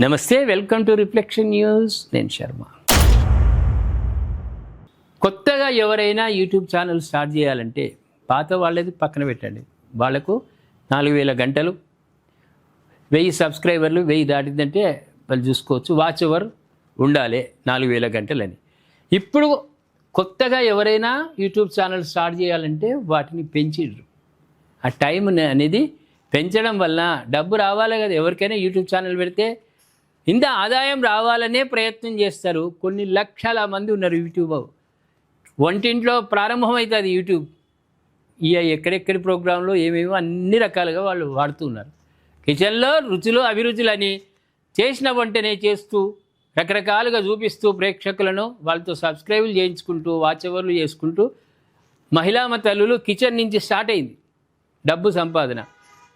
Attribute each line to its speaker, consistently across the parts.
Speaker 1: నమస్తే, welcome to reflection news. నేను శర్మ. కొత్తగా ఎవరైనా యూట్యూబ్ ఛానల్ స్టార్ట్ చేయాలంటే పాత వాళ్ళది పక్కన పెట్టండి. వాళ్లకు 4000 గంటలు, 1000 సబ్స్క్రైబర్లు, 1000 దాటిందంటే వాళ్ళు చూసుకోవచ్చు. వాచ్ ఓవర్ ఉండాలి 4000 గంటలని. ఇప్పుడు కొత్తగా ఎవరైనా యూట్యూబ్ ఛానల్ స్టార్ట్ చేయాలంటే వాటిని పెంచిర్రు. ఆ టైం అనేది పెంచడం వల్ల డబ్బు రావాలి కదా. ఎవరికైనా యూట్యూబ్ ఛానల్ పెడితే ఇంత ఆదాయం రావాలనే ప్రయత్నం చేస్తారు. కొన్ని లక్షల మంది ఉన్నారు యూట్యూబ్. వంటింట్లో ప్రారంభమవుతుంది యూట్యూబ్. ఎక్కడెక్కడి ప్రోగ్రాంలో ఏమేమో అన్ని రకాలుగా వాళ్ళు వాడుతున్నారు. కిచెన్లో రుచులు అభిరుచులు అని చేసిన వంటనే చేస్తూ రకరకాలుగా చూపిస్తూ ప్రేక్షకులను వాళ్ళతో సబ్స్క్రైబులు చేయించుకుంటూ వాచ్ ఓవర్లు చేసుకుంటూ మహిళామ తల్లులు కిచెన్ నుంచి స్టార్ట్ అయింది డబ్బు సంపాదన.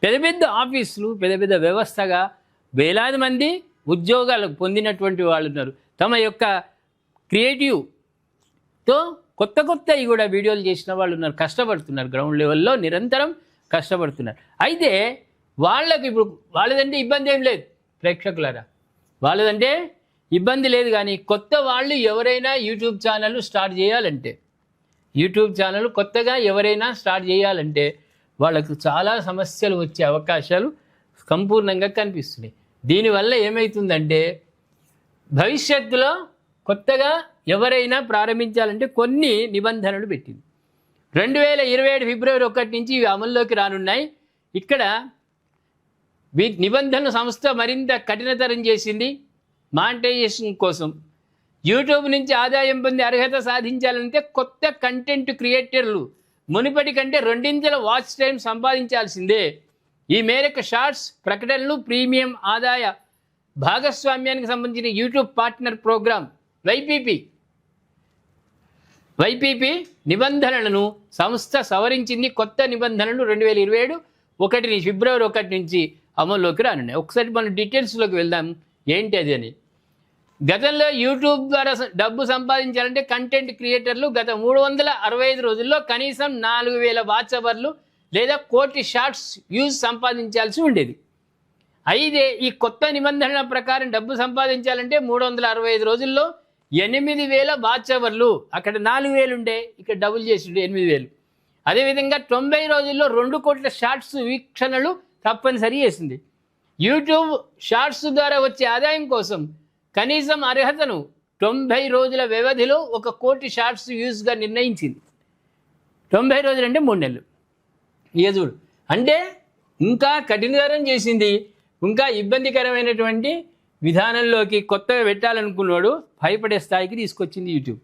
Speaker 1: పెద్ద పెద్ద ఆఫీసులు, పెద్ద పెద్ద వ్యవస్థగా వేలాది మంది ఉద్యోగాలు పొందినటువంటి వాళ్ళు ఉన్నారు. తమ యొక్క క్రియేటివ్తో కొత్తవి కూడా వీడియోలు చేసిన వాళ్ళు ఉన్నారు. కష్టపడుతున్నారు, గ్రౌండ్ లెవెల్లో నిరంతరం కష్టపడుతున్నారు. అయితే వాళ్ళకి ఇప్పుడు వాళ్ళదంటే ఇబ్బంది ఏం లేదు ప్రేక్షకులారా, వాళ్ళదంటే ఇబ్బంది లేదు. కానీ కొత్త వాళ్ళు ఎవరైనా యూట్యూబ్ ఛానల్ స్టార్ట్ చేయాలంటే, యూట్యూబ్ ఛానల్ కొత్తగా ఎవరైనా స్టార్ట్ చేయాలంటే వాళ్ళకు చాలా సమస్యలు వచ్చే అవకాశాలు సంపూర్ణంగా కనిపిస్తున్నాయి. దీనివల్ల ఏమవుతుందంటే భవిష్యత్తులో కొత్తగా ఎవరైనా ప్రారంభించాలంటే కొన్ని నిబంధనలు పెట్టింది. 2027 ఫిబ్రవరి 1 నుంచి ఇవి అమల్లోకి రానున్నాయి. ఇక్కడ నిబంధనలు సంస్థ మరింత కఠినతరం చేసింది. మానిటైజేషన్ కోసం యూట్యూబ్ నుంచి ఆదాయం పొందే అర్హత సాధించాలంటే కొత్త కంటెంట్ క్రియేటర్లు మునుపటి కంటే 2 వాచ్ టైం సంపాదించాల్సిందే. ఈ మేరకు షార్ట్స్, ప్రకటనలు, ప్రీమియం ఆదాయ భాగస్వామ్యానికి సంబంధించిన యూట్యూబ్ పార్ట్నర్ ప్రోగ్రామ్ వైపీపీ నిబంధనలను సంస్థ సవరించింది. కొత్త నిబంధనలు 2027 ఫిబ్రవరి 1 నుంచి అమల్లోకి రానున్నాయి. ఒకసారి మనం డీటెయిల్స్లోకి వెళ్దాం ఏంటి అది అని. గతంలో యూట్యూబ్ ద్వారా డబ్బు సంపాదించాలంటే కంటెంట్ క్రియేటర్లు గత 365 రోజుల్లో కనీసం 4000 వాచ్ అవర్లు లేదా 1 కోటి షార్ట్స్ వ్యూస్ సంపాదించాల్సి ఉండేది. అయితే ఈ కొత్త నిబంధనల ప్రకారం డబ్బు సంపాదించాలంటే 365 రోజుల్లో 8000 వాచ్ అవర్లు, అక్కడ 4000 ఉండే, ఇక్కడ డబుల్ చేసి 8000. అదేవిధంగా 90 రోజుల్లో 2 కోట్ల షార్ట్స్ వీక్షణలు తప్పనిసరి చేసింది. యూట్యూబ్ షార్ట్స్ ద్వారా వచ్చే ఆదాయం కోసం కనీసం అర్హతను 90 రోజుల వ్యవధిలో 1 కోటి షార్ట్స్ వ్యూస్గా నిర్ణయించింది. 90 రోజులు అంటే 3 నెలలు. ఇక చూడు, అంటే ఇంకా కఠినతరం చేసింది. ఇంకా ఇబ్బందికరమైనటువంటి విధానంలోకి కొత్తగా పెట్టాలనుకున్నాడు భయపడే స్థాయికి తీసుకొచ్చింది యూట్యూబ్.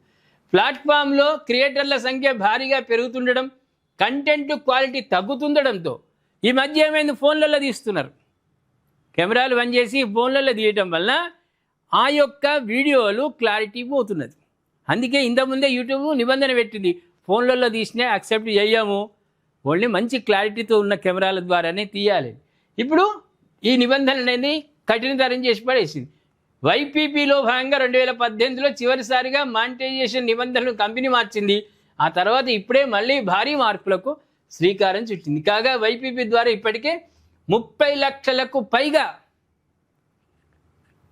Speaker 1: ప్లాట్ఫామ్లో క్రియేటర్ల సంఖ్య భారీగా పెరుగుతుండడం, కంటెంట్ క్వాలిటీ తగ్గుతుండడంతో ఈ మధ్య ఏమైంది, ఫోన్లలో తీస్తున్నారు. కెమెరాలు బంద్ చేసి ఫోన్లలో తీయటం వల్ల ఆ యొక్క వీడియోలు క్లారిటీ పోతున్నది. అందుకే ఇంతకుముందే యూట్యూబ్ నిబంధన పెట్టింది, ఫోన్లలో తీసినా యాక్సెప్ట్ చేయము, ఓన్లీ మంచి క్లారిటీతో ఉన్న కెమెరాల ద్వారానే తీయాలి. ఇప్పుడు ఈ నిబంధనలని కఠినతరం చేసి పడేసింది. వైపీపీలో భాగంగా 2018లో చివరిసారిగా మానిటైజేషన్ నిబంధనలు కంపెనీ మార్చింది. ఆ తర్వాత ఇప్పుడే మళ్ళీ భారీ మార్పులకు శ్రీకారం చుట్టింది. కాగా వైపీపీ ద్వారా ఇప్పటికే 30 లక్షలకు పైగా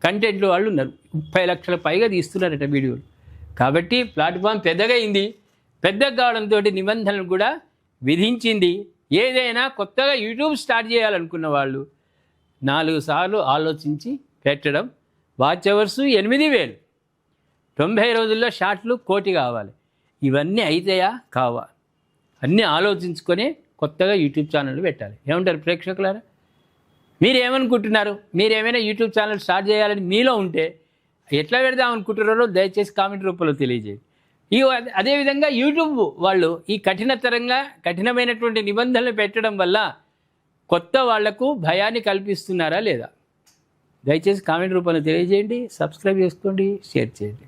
Speaker 1: కంటెంట్లో వాళ్ళు ఉన్నారు. 30 లక్షల పైగా తీస్తున్నారట వీడియోలు. కాబట్టి ప్లాట్ఫామ్ పెద్దగా అయింది. పెద్దగా కావడంతో నిబంధనలు కూడా విధించింది. ఏదైనా కొత్తగా యూట్యూబ్ స్టార్ట్ చేయాలనుకున్న వాళ్ళు 4 సార్లు ఆలోచించి పెట్టడం. వాచ్ అవర్స్ 8000, 90 రోజుల్లో షార్ట్లు 1 కోటి కావాలి. ఇవన్నీ అయితాయా కావా అన్నీ ఆలోచించుకొని కొత్తగా యూట్యూబ్ ఛానల్ పెట్టాలి. ఏమంటారు ప్రేక్షకులారా? మీరేమనుకుంటున్నారు? మీరేమైనా యూట్యూబ్ ఛానల్ స్టార్ట్ చేయాలని మీలో ఉంటే ఎట్లా పెడదాం అనుకుంటున్నారో దయచేసి కామెంట్ రూపంలో తెలియజేయండి. అదేవిధంగా యూట్యూబ్ వాళ్ళు ఈ కఠినమైనటువంటి నిబంధనలు పెట్టడం వల్ల కొత్త వాళ్లకు భయాన్ని కల్పిస్తున్నారా లేదా? దయచేసి కామెంట్ రూపంలో తెలియజేయండి. సబ్స్క్రైబ్ చేసుకోండి, షేర్ చేయండి.